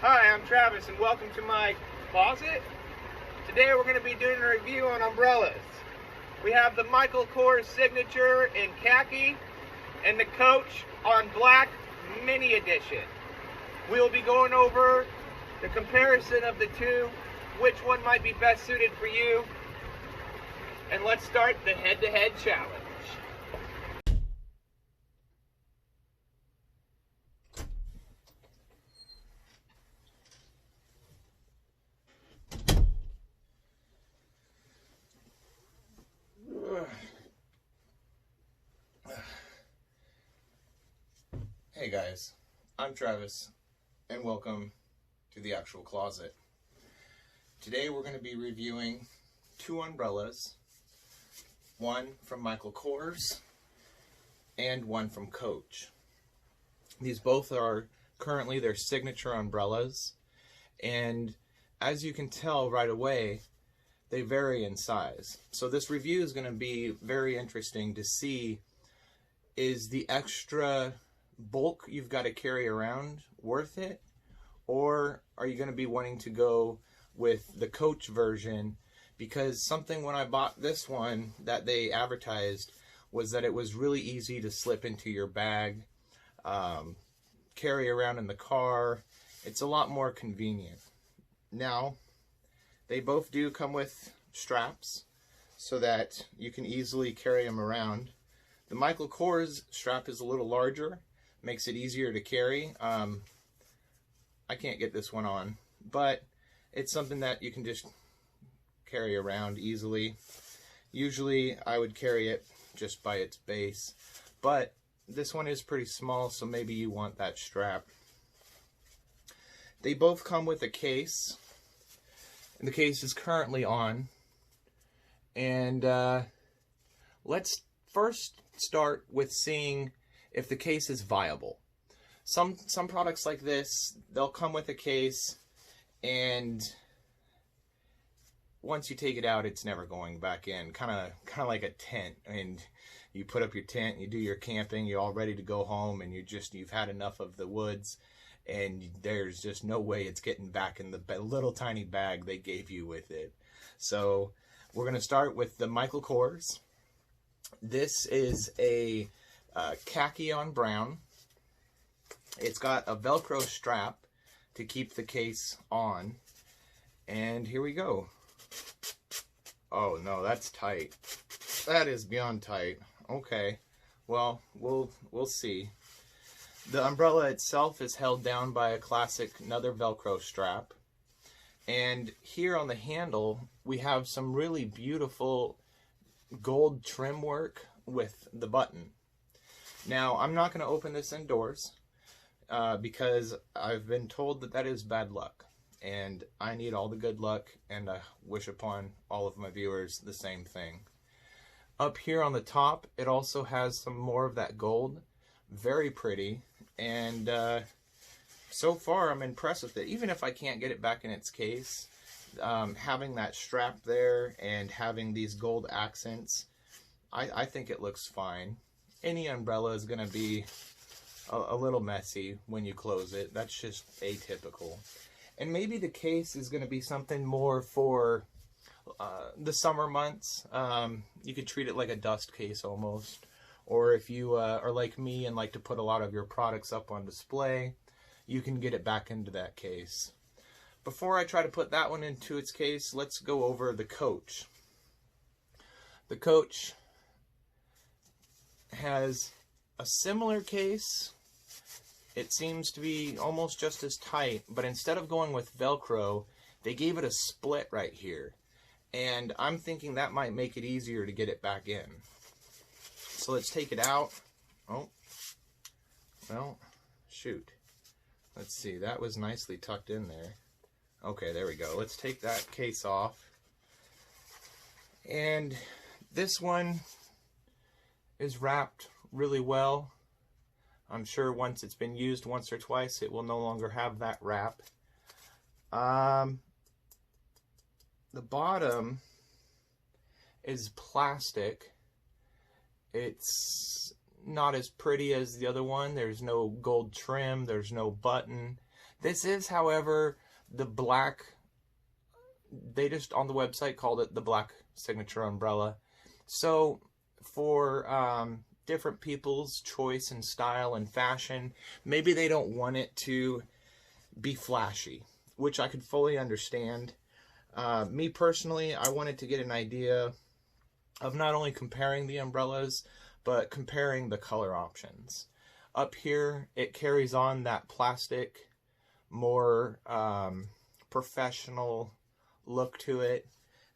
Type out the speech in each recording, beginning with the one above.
Hi, I'm Travis and welcome to my closet. Today we're going to be doing a review on umbrellas. We have the Michael Kors Signature in khaki and the Coach on black mini edition. We will be going over the comparison of the two, which one might be best suited for you, and let's start the head-to-head challenge. Hey guys, I'm Travis, and welcome to the actual closet. Today we're going to be reviewing two umbrellas, one from Michael Kors and one from Coach. These both are currently their signature umbrellas, and as you can tell right away, they vary in size. So this review is going to be very interesting to see, is the extra bulk you've got to carry around worth it, or are you going to be wanting to go with the Coach version? Because something when I bought this one that they advertised was that it was really easy to slip into your bag, carry around in the car. It's a lot more convenient. Now, they both do come with straps so that you can easily carry them around. The Michael Kors strap is a little larger, makes it easier to carry. I can't get this one on, but it's something that you can just carry around easily. Usually I would carry it just by its base, but this one is pretty small, so maybe you want that strap. They both come with a case, and the case is currently on. And let's first start with seeing if the case is viable. Some products like this, they'll come with a case, and once you take it out, it's never going back in. Kind of like a tent, and you put up your tent, you do your camping, you're all ready to go home, and you've had enough of the woods, and there's just no way it's getting back in the little tiny bag they gave you with it. So we're going to start with the Michael Kors. This is a khaki on brown. It's got a Velcro strap to keep the case on, and here we go. Oh no, that's tight. That is beyond tight. Okay, well, we'll see. The umbrella itself is held down by a classic another Velcro strap, and here on the handle we have some really beautiful gold trim work with the button. Now, I'm not going to open this indoors because I've been told that that is bad luck, and I need all the good luck, and I wish upon all of my viewers the same thing. Up here on the top, it also has some more of that gold. Very pretty, and so far I'm impressed with it. Even if I can't get it back in its case, having that strap there and having these gold accents, I think it looks fine. Any umbrella is going to be a little messy when you close it. That's just atypical. And maybe the case is going to be something more for the summer months. You could treat it like a dust case almost. Or if you are like me and like to put a lot of your products up on display, you can get it back into that case. Before I try to put that one into its case, let's go over the Coach. The Coach has a similar case. It seems to be almost just as tight, but instead of going with Velcro, they gave it a split right here. And I'm thinking that might make it easier to get it back in. So let's take it out. Oh, well, shoot. Let's see, that was nicely tucked in there. Okay, there we go. Let's take that case off. And this one is wrapped really well. I'm sure once it's been used once or twice, it will no longer have that wrap. The bottom is plastic. It's not as pretty as the other one. There's no gold trim, there's no button. This is, however, the black, they just on the website called it the black signature umbrella. So for different people's choice and style and fashion, maybe they don't want it to be flashy, which I could fully understand. Me personally, I wanted to get an idea of not only comparing the umbrellas, but comparing the color options. Up here, it carries on that plastic, more professional look to it.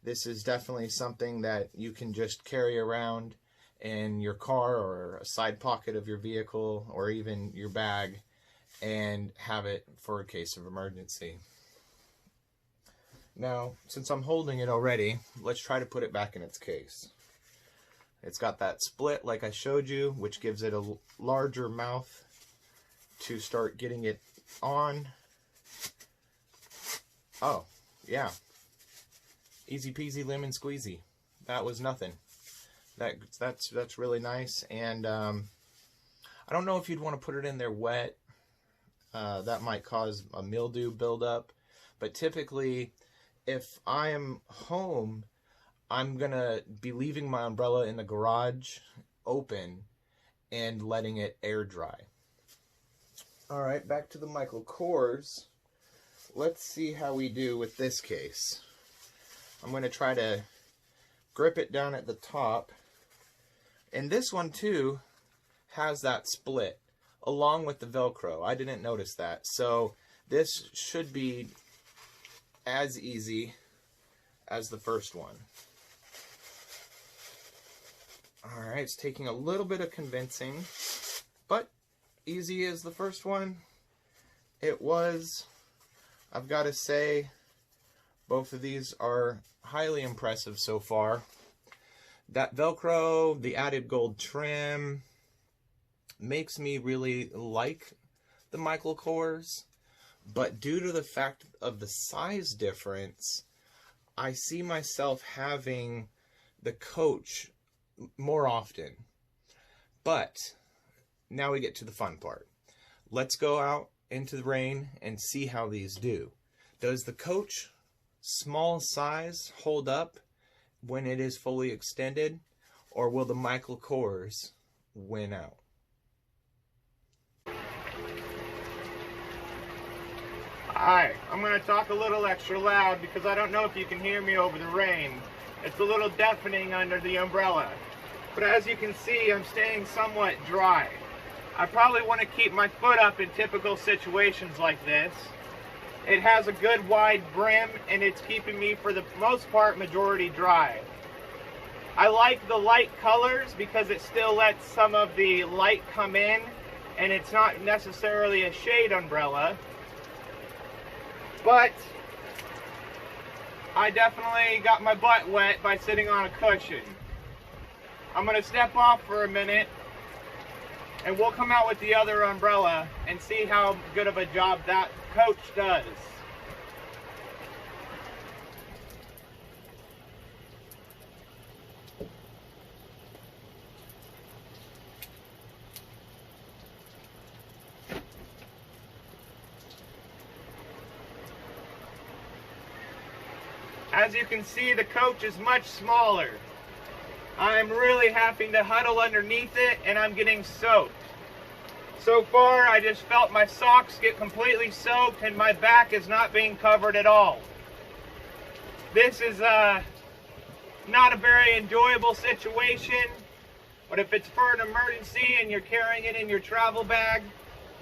This is definitely something that you can just carry around in your car or a side pocket of your vehicle or even your bag and have it for a case of emergency. Now, since I'm holding it already, let's try to put it back in its case. It's got that split like I showed you, which gives it a larger mouth to start getting it on. Oh, yeah. Easy peasy lemon squeezy. That was nothing. That's really nice. And I don't know if you'd want to put it in there wet. That might cause a mildew buildup. But typically, if I am home, I'm going to be leaving my umbrella in the garage open and letting it air dry. Alright, back to the Michael Kors. Let's see how we do with this case. I'm going to try to grip it down at the top. And this one too has that split along with the Velcro. I didn't notice that. So this should be as easy as the first one. Alright, it's taking a little bit of convincing, but easy as the first one. It was. I've got to say, both of these are highly impressive so far. That Velcro, the added gold trim, makes me really like the Michael Kors. But due to the fact of the size difference, I see myself having the Coach more often. But now we get to the fun part. Let's go out into the rain and see how these do. Does the Coach small size hold up when it is fully extended, or will the Michael Kors win out? Hi, I'm going to talk a little extra loud because I don't know if you can hear me over the rain. It's a little deafening under the umbrella. But as you can see, I'm staying somewhat dry. I probably want to keep my foot up in typical situations like this. It has a good wide brim and it's keeping me, for the most part, majority dry. I like the light colors because it still lets some of the light come in and it's not necessarily a shade umbrella. But I definitely got my butt wet by sitting on a cushion. I'm going to step off for a minute and we'll come out with the other umbrella and see how good of a job that Coach does. As you can see, the Coach is much smaller. I'm really having to huddle underneath it and I'm getting soaked. So far, I just felt my socks get completely soaked and my back is not being covered at all. This is not a very enjoyable situation, but if it's for an emergency and you're carrying it in your travel bag,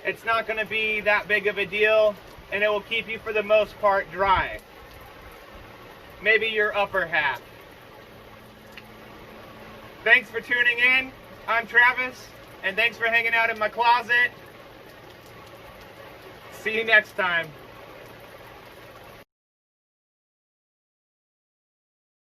it's not going to be that big of a deal and it will keep you for the most part dry. Maybe your upper half. Thanks for tuning in. I'm Travis, and thanks for hanging out in my closet. See you next time.